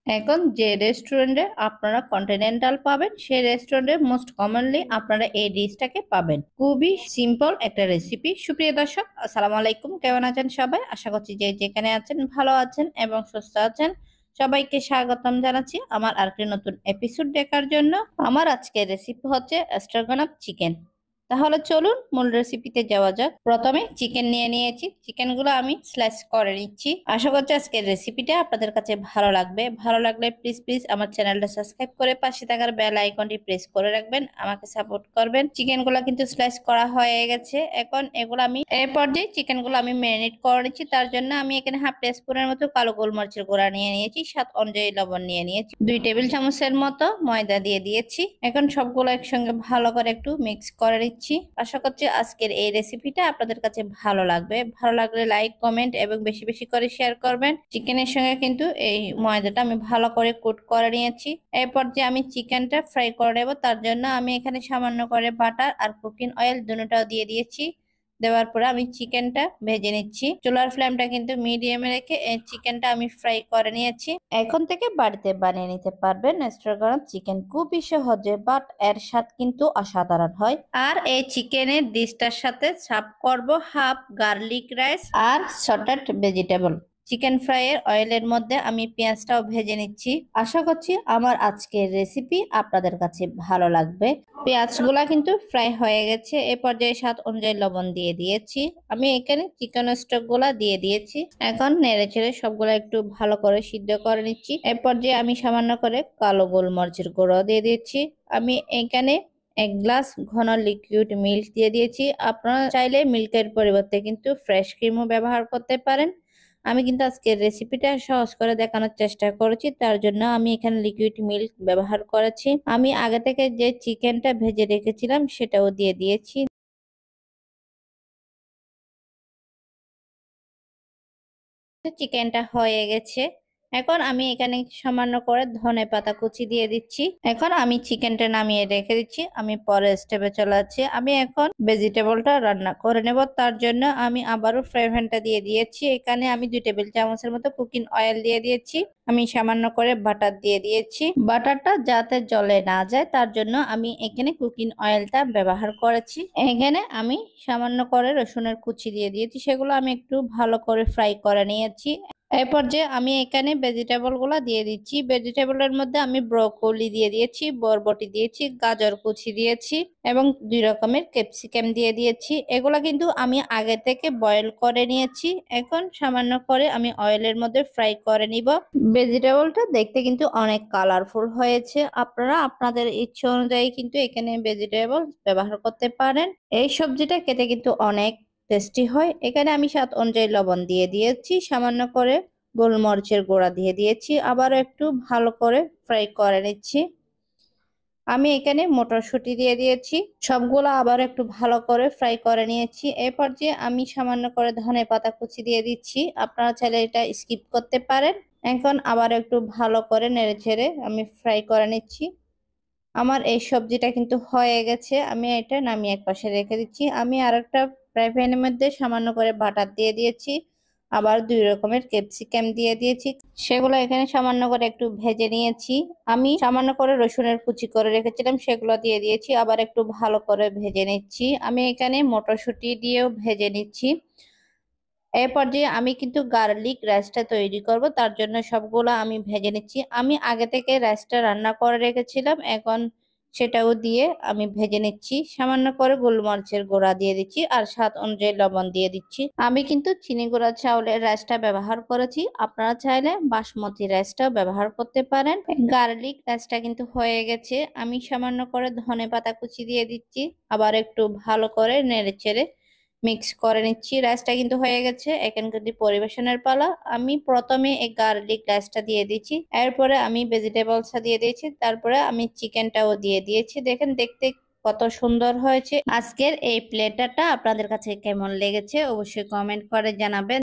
এখন যে রেস্টুরেন্টে আপনারা কন্টিনেন্টাল পাবেন সেই রেস্টুরেন্টে মোস্ট কমনলি আপনারা এই ডিশটাকে পাবেন। খুবই সিম্পল একটা রেসিপি। সুপ্রিয় দর্শক, আসসালামু আলাইকুম। কেমন আছেন সবাই? আশা করছি যে যেখানে আছেন ভালো আছেন এবং সুস্থ আছেন। সবাইকে স্বাগতম জানাচ্ছি আমার আরেকটি নতুন এপিসোড দেখার জন্য। আমার আজকের রেসিপি হচ্ছে স্ট্রোগানফ চিকেন। তাহলে চলুন মূল রেসিপিতে যাওয়া যাক। প্রথমে চিকেন নিয়ে নিয়েছি, চিকেন গুলো আমি স্লাইস করে নিচ্ছি। আশা করছি আজকের রেসিপিটা আপনাদের কাছে ভালো লাগবে। ভালো লাগলে প্লিজ প্লিজ আমার চ্যানেলটা সাবস্ক্রাইব করে পাশে থাকার বেল আইকনটি প্রেস করে রাখবেন, আমাকে সাপোর্ট করবেন। চিকেন গুলো কিন্তু স্লাইস করা হয়ে গেছে। এখন এগুলো আমি এই পর্যায়ে চিকেন গুলো আমি ম্যারিনেট করে নিচ্ছি। তার জন্য আমি এখানে হাফ টিস্পুনের মতো কালো গোলমরিচের গুঁড়া নিয়ে নিয়েছি, স্বাদ অনুযায়ী লবণ নিয়ে নিয়েছি, 2 টেবিল চামচের মতো ময়দা দিয়ে দিয়েছি। এখন সবগুলো একসঙ্গে ভালো করে একটু মিক্স করে নিচ্ছি। আশা করছি আজকের এই রেসিপিটা আপনাদের কাছে ভালো লাগবে। ভালো লাগলে লাইক, কমেন্ট এবং বেশি বেশি করে শেয়ার করবেন। চিকেনের সঙ্গে কিন্তু এই ময়দাটা আমি ভালো করে কোট করে নিয়েছি। এরপর যে আমি চিকেনটা ফ্রাই করে নেব, তার জন্য আমি এখানে সামান্য করে বাটার আর কুকিং অয়েল দুটোটাও দিয়ে দিয়েছি। দেওয়ার পরে আমি চিকেনটা ভেজে নিচ্ছি। চুলার ফ্লেমটা কিন্তু মিডিয়ামে রেখে এই চিকেনটা আমি ফ্রাই করে নিয়েছি। এখন থেকে বাড়িতে বানিয়ে নিতে পারবেন স্ট্রোগানফ চিকেন খুবই সহজে, বাট এর স্বাদ কিন্তু অসাধারণ হয়। আর এই চিকেনের ডিশটার সাথে সার্ভ করব হাফ গার্লিক রাইস আর সটেড ভেজিটেবল। চিকেন ফ্রাই এর অয়েলের মধ্যে আমি পেঁয়াজটাও ভেজে নিচ্ছি। আশা করছি আমার আজকের রেসিপি আপনাদের কাছে ভালো লাগবে। পেঁয়াজগুলা কিন্তু ফ্রাই হয়ে গেছে। এ পর্যায়ে স্বাদ অনুযায়ী লবণ দিয়ে দিয়েছি। আমি এখানে চিকেন স্টক গুলা দিয়ে দিয়েছি। এখন নেড়ে চেড়ে সবগুলা একটু ভালো করে সিদ্ধ করে নিচ্ছি। এ পর্যায়ে আমি সামান্য করে কালো গোলমরিচের গুঁড়ো দিয়ে দিচ্ছি। আমি এখানে 1 গ্লাস ঘন লিকুইড মিল্ক দিয়ে দিয়েছি। আপনারা চাইলে মিল্কের পরিবর্তে কিন্তু ফ্রেশ ক্রিমও ব্যবহার করতে পারেন। আমি কিন্তু আজকের রেসিপিটা সহজ করে দেখানোর চেষ্টা করেছি, তার জন্য আমি এখানে লিকুইড মিল্ক ব্যবহার করেছি। আমি আগে থেকে যে চিকেনটা ভেজে রেখেছিলাম সেটাও দিয়ে দিয়েছি। চিকেনটা হয়ে গেছে। এখন আমি এখানে সামান্য করে ধনেপাতা কুচি দিয়ে দিচ্ছি। এখন আমি চিকেনটা নামিয়ে রেখে দিচ্ছি। আমি পরের স্টেপে চলে যাচ্ছি। আমি এখন ভেজিটেবলটা রান্না করে নেব। তার জন্য আমি আবারও ফ্রাই প্যানটা দিয়ে দিয়েছি। এখানে আমি 2 টেবিল চামচের মতো কুকিং অয়েল দিয়ে দিয়েছি। আমি সামান্য করে বাটার দিয়ে দিয়েছি। বাটারটা যাতে জলে না যায় তার জন্য আমি এখানে কুকিং অয়েলটা ব্যবহার করেছি। এখানে আমি সামান্য করে রসুনের কুচি দিয়ে দিয়েছি, সেগুলো আমি একটু ভালো করে ফ্রাই করে নিয়েছি। এরপর যে আমি এখানে ভেজিটেবল গুলা দিয়ে দিচ্ছি। ভেজিটেবলের মধ্যে আমি ব্রোকলি দিয়ে দিয়েছি, বরবটি দিয়েছি, গাজর কুচি দিয়েছি এবং 2 রকমের ক্যাপসিকাম দিয়ে দিয়েছি। এগুলা কিন্তু আমি আগে থেকে বয়েল করে নিয়েছি। এখন সামান্য করে আমি অয়েলের মধ্যে ফ্রাই করে নিব। ভেজিটেবলটা দেখতে কিন্তু অনেক কালারফুল হয়েছে। আপনারা আপনাদের ইচ্ছে অনুযায়ী কিন্তু এখানে ভেজিটেবল ব্যবহার করতে পারেন। এই সবজিটা খেতে কিন্তু অনেক টেস্টি হয়। এখানে আমি স্বাদ অনুযায়ী লবণ দিয়ে দিয়েছি, সামান্য করে গোলমরিচের গুঁড়া দিয়ে দিয়েছি, আবারও একটু ভালো করে ফ্রাই করে নিচ্ছি। আমি এখানে মটরশুঁটি দিয়ে দিয়েছি, সবগুলো আবার একটু ভালো করে ফ্রাই করে নিয়েছি। এরপর যে আমি সামান্য করে ধনেপাতা কুচি দিয়ে দিচ্ছি, আপনারা চাইলে এটা স্কিপ করতে পারেন। এখন আবার একটু ভালো করে নেড়েচেড়ে আমি ফ্রাই করে নিচ্ছি। আমার এই সবজিটা কিন্তু হয়ে গেছে। আমি এটা নামিয়ে একপাশে রেখে দিচ্ছি। আমি আরেকটা ফ্রাই প্যানের মধ্যে সামান্য করে বাটার দিয়ে দিয়েছি, আবার 2 রকমের ক্যাপসিকাম দিয়ে দিয়েছি, সেগুলো এখানে সামান্য করে একটু ভেজে নিয়েছি। আমি সামান্য করে রসুনের কুচি করে রেখেছিলাম, সেগুলো দিয়ে দিয়েছি, আবার একটু ভালো করে ভেজে নিচ্ছি। আমি এখানে মটরশুঁটি দিয়েও ভেজে নিচ্ছি। এরপর যে আমি কিন্তু গার্লিক রাইসটা তৈরি করব, তার জন্য সবগুলো আমি ভেজে নিচ্ছি। আমি আগে থেকে রাইসটা রান্না করে রেখেছিলাম, এখন সেটাও দিয়ে আমি ভেজে নিচ্ছি। সামান্য করে গোলমরিচের গুঁড়া দিয়ে দিচ্ছি আর স্বাদ অনুযায়ী লবণ দিয়ে দিচ্ছি। আমি কিন্তু চিনি গুঁড়া চাউলের রাইসটা ব্যবহার করেছি, আপনারা চাইলে বাসমতি রাইসটাও ব্যবহার করতে পারেন। গার্লিক রাইসটা কিন্তু হয়ে গেছে। আমি সামান্য করে ধনেপাতা কুচি দিয়ে দিচ্ছি, আবার একটু ভালো করে নেড়েচেড়ে মিক্স করে নিচ্ছি। রাইসটা কিন্তু হয়ে গেছে। এখন কিন্তু পরিবেশনের পালা। আমি প্রথমে এই গার্লিক রাইসটা দিয়ে দিচ্ছি, এরপরে আমি ভেজিটেবলসটা দিয়ে দিয়েছি, তারপরে আমি চিকেনটাও দিয়ে দিয়েছি। দেখেন দেখতে কত সুন্দর হয়েছে। আজকের এই প্লেটারটা আপনাদের কাছে কেমন লেগেছে অবশ্যই কমেন্ট করে জানাবেন।